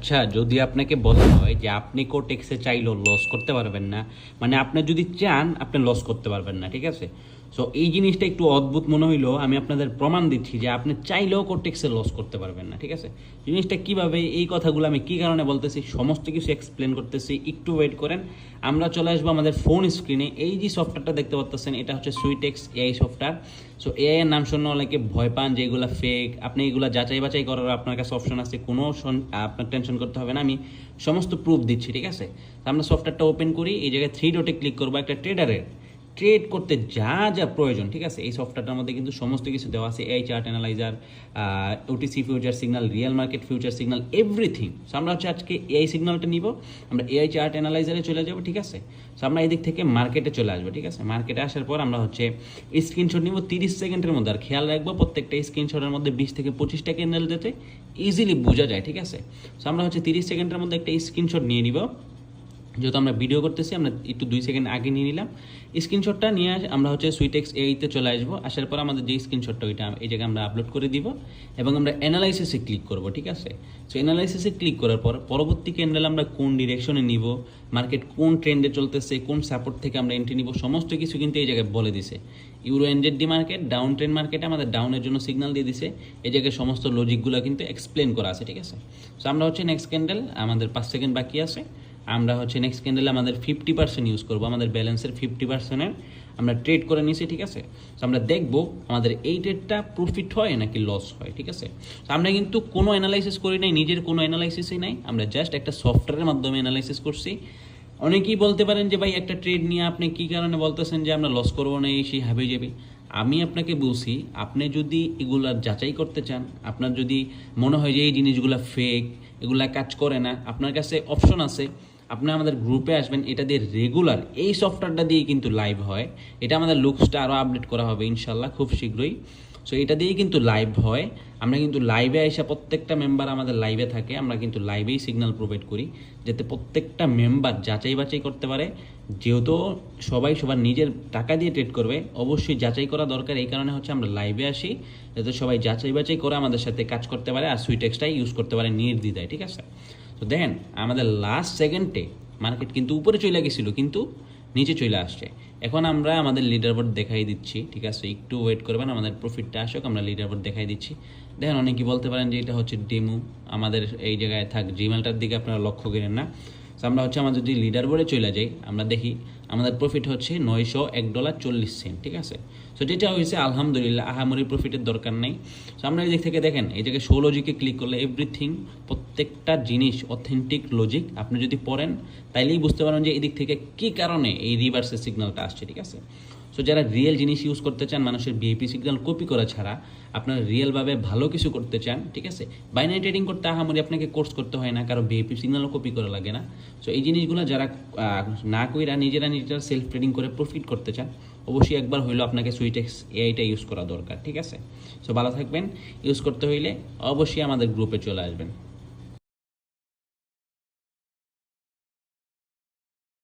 আচ্ছা, যদি আপনাকে বলা হয় যে আপনি কোটেক্সে চাইলেও লস করতে পারবেন না, মানে আপনি যদি চান আপনি লস করতে পারবেন না, ঠিক আছে? সো এই জিনিসটা একটু অদ্ভুত মনে হইলেও আমি আপনাদের প্রমাণ দিচ্ছি যে আপনি চাইলেও কোটেক্সে লস করতে পারবেন না, ঠিক আছে? জিনিসটা কিভাবে, এই কথাগুলো আমি কি কারণে বলতেছি, সমস্ত কিছু এক্সপ্লেন করতেছি, একটু ওয়েট করেন। আমরা চলে আসবো আমাদের ফোন স্ক্রিনে। এই যে সফটওয়্যারটা দেখতে পাচ্ছেন, এটা হচ্ছে সুইটেক্স এআই সফটওয়্যার। সো এআই এর নাম শুনে অনেকে ভয় পান যে এগুলো ফেক। আপনি এগুলো যাচাই বাছাই করার আপনার কাছে অপশন আছে, কোনো আপনার টেনশন করতে হবে না। আমি সমস্ত প্রুফ দিচ্ছি, ঠিক আছে? তো আমরা সফটওয়্যারটা ওপেন করি, এই জায়গায় থ্রি ডটে ক্লিক করবো। একটা ট্রেডারের ট্রেড করতে যা যা প্রয়োজন, ঠিক আছে, এই সফটওয়্যারটার মধ্যে কিন্তু সমস্ত কিছু দেওয়া আছে। AI chart analyser, OTC future signal, real market future signal, everything. So আমরা হচ্ছে আজকে এআই সিগন্যালটা নিব, আমরা এআই চার্ট অ্যানালাইজারে চলে যাব, ঠিক আছে? সো আমরা এদিক থেকে মার্কেটে চলে আসবো, ঠিক আছে? মার্কেটে আসার পর আমরা হচ্ছে স্ক্রিনশট নিব 30 সেকেন্ডের মধ্যে। আর খেয়াল রাখবো প্রত্যেকটা স্ক্রিনশটের মধ্যে 20 থেকে 25টা ক্যান্ডেল দিতে ইজিলি বোঝা যায়, ঠিক আছে? সো আমরা হচ্ছে 30 সেকেন্ডের মধ্যে একটা স্ক্রিনশট নিয়ে নিব। যেহেতু আমরা ভিডিও করতেছি, আমরা একটু 2 সেকেন্ড আগে নিয়ে নিলাম স্ক্রিনশটটা। নিয়ে আমরা হচ্ছে সুইটেক্স এইতে চলে আসবো। আসার পর আমাদের যে স্ক্রিনশটটা ওইটা এই জায়গায় আমরা আপলোড করে দিব এবং আমরা অ্যানালাইসিসে ক্লিক করব, ঠিক আছে? সো অ্যানালাইসিসে ক্লিক করার পর পরবর্তী ক্যান্ডেল আমরা কোন ডিরেকশনে নিব, মার্কেট কোন ট্রেন্ডে চলতেছে, কোন সাপোর্ট থেকে আমরা এন্ট্রি নিব, সমস্ত কিছু কিন্তু এই জায়গায় বলে দিছে। Euro NZD market, down trend মার্কেটে আমাদের ডাউনের জন্য সিগন্যাল দিয়ে দিছে। এই জায়গায় সমস্ত লজিকগুলো কিন্তু এক্সপ্লেন করা আছে, ঠিক আছে? সো আমরা হচ্ছে নেক্সট ক্যান্ডেল, আমাদের 5 সেকেন্ড বাকি আছে। আমরা হচ্ছে নেক্সট ক্যান্ডেলে আমাদের 50% ইউজ করবো, আমাদের ব্যালেন্সের 50%-এর আমরা ট্রেড করে নিয়েছি, ঠিক আছে? তো আমরা দেখবো আমাদের এই ট্রেডটা প্রফিট হয় নাকি লস হয়, ঠিক আছে? তো আমরা কিন্তু কোনো অ্যানালাইসিস করি নাই, নিজের কোনো অ্যানালাইসিসই নাই, আমরা জাস্ট একটা সফটওয়্যারের মাধ্যমে অ্যানালাইসিস করছি। অনেকেই বলতে পারেন যে ভাই একটা ট্রেড নিয়ে আপনি কী কারণে বলতেছেন যে আমরা লস করবো না, এই সেই হাবি যাবে। আমি আপনাকে বলছি, আপনি যদি এগুলা যাচাই করতে চান, আপনার যদি মনে হয় যে এই জিনিসগুলো ফেক, এগুলা কাজ করে না, আপনার কাছে অপশন আছে, আপনি আমাদের গ্রুপে আসবেন। এটা দিয়ে রেগুলার এই সফটওয়্যারটা দিয়ে কিন্তু লাইভ হয়। এটা আমাদের লুকসটা আরও আপডেট করা হবে ইনশাল্লাহ খুব শীঘ্রই। সো এটা দিয়েই কিন্তু লাইভ হয়। আমরা কিন্তু লাইভে এসে প্রত্যেকটা মেম্বার আমাদের লাইভে থাকে, আমরা কিন্তু লাইভেই সিগন্যাল প্রোভাইড করি যাতে প্রত্যেকটা মেম্বার যাচাই বাছাই করতে পারে। যেহেতু সবাই সবার নিজের টাকা দিয়ে ট্রেড করবে, অবশ্যই যাচাই করা দরকার। এই কারণে হচ্ছে আমরা লাইভে আসি, যাতে সবাই যাচাই বাছাই করে আমাদের সাথে কাজ করতে পারে আর সুইটেক্সটাই ইউজ করতে পারে নির্দ্বিধায়, ঠিক আছে? তো দেখেন আমাদের লাস্ট সেকেন্ডে মার্কেট কিন্তু উপরে চলে গেছিলো, কিন্তু নিচে চলে আসছে। এখন আমরা আমাদের লিডার বোর্ড দেখাই দিচ্ছি, ঠিক আছে? একটু ওয়েট করবেন, আমাদের প্রফিটটা আসুক, আমরা লিডার বোর্ড দেখাই দিচ্ছি। দেখেন অনেকেই বলতে পারেন যে এটা হচ্ছে ডেমো, আমাদের এই জায়গায় থাক, জিমেলটার দিকে আপনারা লক্ষ্য করেন না। তো আমরা হচ্ছে আমাদের যদি লিডার বোর্ডে চলে যাই, আমরা দেখি আমাদের প্রফিট হচ্ছে $901.40, ঠিক আছে? সো যেটা হয়েছে আলহামদুলিল্লাহ, আহামরি প্রফিটের দরকার নেই। সো আমরা এই দিক থেকে দেখেন, এই জায়গায় 16 লজিকে ক্লিক করলে এভরিথিং, প্রত্যেকটা জিনিস অথেন্টিক লজিক আপনি যদি পড়েন তাইলেই বুঝতে পারেন যে এই দিক থেকে কী কারণে এই রিভার্সের সিগন্যালটা আসছে, ঠিক আছে? সো যারা রিয়েল জিনিস ইউজ করতে চান, মানুষের ভিআইপি সিগন্যাল কপি করা ছাড়া আপনারা রিয়েলভাবে ভালো কিছু করতে চান, ঠিক আছে? বাইনারি ট্রেডিং করতে আহামরি আপনাকে কোর্স করতে হয় না, কারো ভিআইপি সিগন্যালও কপি করা লাগে না। সো এই জিনিসগুলো যারা না কইরা নিজেরা সেলফ ট্রেডিং করে প্রফিট করতে চান, অবশ্যই একবার হইলেও আপনাকে সুইটেক্স এআইটা ইউজ করা দরকার, ঠিক আছে? সো ভালো থাকবেন। ইউজ করতে হইলে অবশ্যই আমাদের গ্রুপে চলে আসবেন।